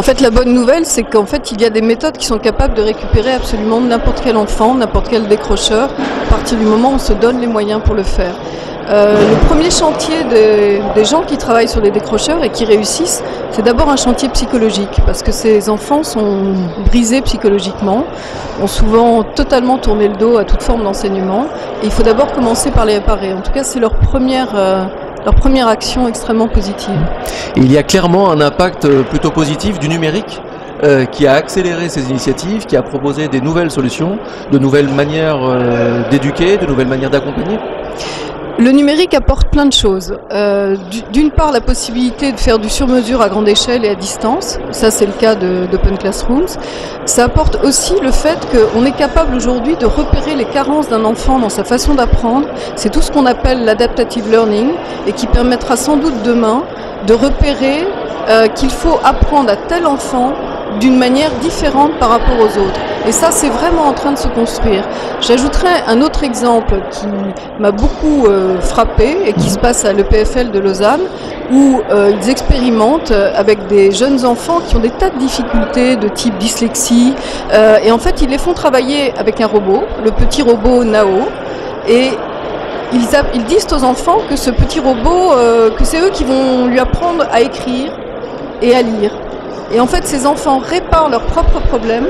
En fait, la bonne nouvelle, c'est qu'en fait, il y a des méthodes qui sont capables de récupérer absolument n'importe quel enfant, n'importe quel décrocheur, à partir du moment où on se donne les moyens pour le faire. Le premier chantier des gens qui travaillent sur les décrocheurs et qui réussissent, c'est d'abord un chantier psychologique, parce que ces enfants sont brisés psychologiquement, ont souvent totalement tourné le dos à toute forme d'enseignement, et il faut d'abord commencer par les réparer. En tout cas, c'est leur première action extrêmement positive. Il y a clairement un impact plutôt positif du numérique qui a accéléré ces initiatives, qui a proposé des nouvelles solutions, de nouvelles manières d'éduquer, de nouvelles manières d'accompagner. Le numérique apporte plein de choses. D'une part, la possibilité de faire du sur-mesure à grande échelle et à distance. Ça, c'est le cas d'Open Classrooms. Ça apporte aussi le fait qu'on est capable aujourd'hui de repérer les carences d'un enfant dans sa façon d'apprendre. C'est tout ce qu'on appelle l'adaptative learning et qui permettra sans doute demain de repérer qu'il faut apprendre à tel enfant d'une manière différente par rapport aux autres. Et ça, c'est vraiment en train de se construire. J'ajouterais un autre exemple qui m'a beaucoup frappé et qui se passe à l'EPFL de Lausanne, où ils expérimentent avec des jeunes enfants qui ont des tas de difficultés de type dyslexie. Et en fait, ils les font travailler avec un robot, le petit robot Nao, et ils disent aux enfants que ce petit robot, que c'est eux qui vont lui apprendre à écrire et à lire. Et en fait, ces enfants réparent leurs propres problèmes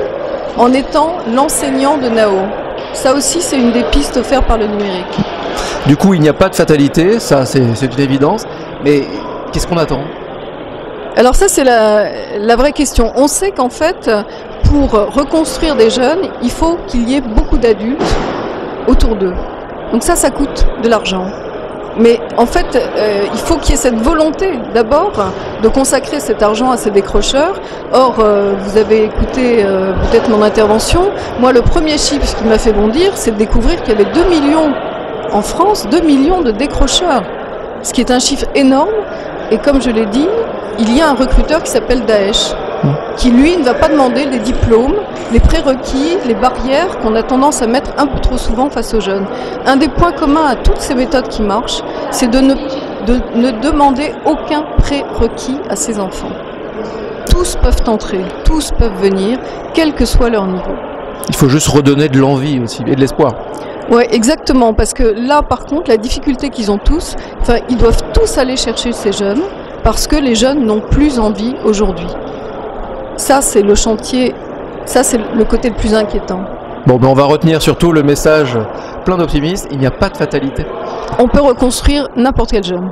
en étant l'enseignant de Nao. Ça aussi, c'est une des pistes offertes par le numérique. Du coup, il n'y a pas de fatalité, ça c'est une évidence, mais qu'est-ce qu'on attend? Alors ça, c'est la vraie question. On sait qu'en fait, pour reconstruire des jeunes, il faut qu'il y ait beaucoup d'adultes autour d'eux. Donc ça coûte de l'argent. Mais en fait, il faut qu'il y ait cette volonté d'abord de consacrer cet argent à ces décrocheurs. Or, vous avez écouté peut-être mon intervention. Moi, le premier chiffre qui m'a fait bondir, c'est de découvrir qu'il y avait 2 millions en France, 2 millions de décrocheurs. Ce qui est un chiffre énorme. Et comme je l'ai dit, il y a un recruteur qui s'appelle Daesh, qui lui ne va pas demander les diplômes, les prérequis, les barrières qu'on a tendance à mettre un peu trop souvent face aux jeunes. Un des points communs à toutes ces méthodes qui marchent, c'est de ne demander aucun prérequis à ces enfants. Tous peuvent entrer, tous peuvent venir, quel que soit leur niveau. Il faut juste redonner de l'envie aussi et de l'espoir. Oui, exactement, parce que là, par contre, la difficulté qu'ils ont tous, ils doivent tous aller chercher ces jeunes, parce que les jeunes n'ont plus envie aujourd'hui. Ça, c'est le chantier, ça, c'est le côté le plus inquiétant. Bon, ben on va retenir surtout le message plein d'optimisme, il n'y a pas de fatalité. On peut reconstruire n'importe quel jeune.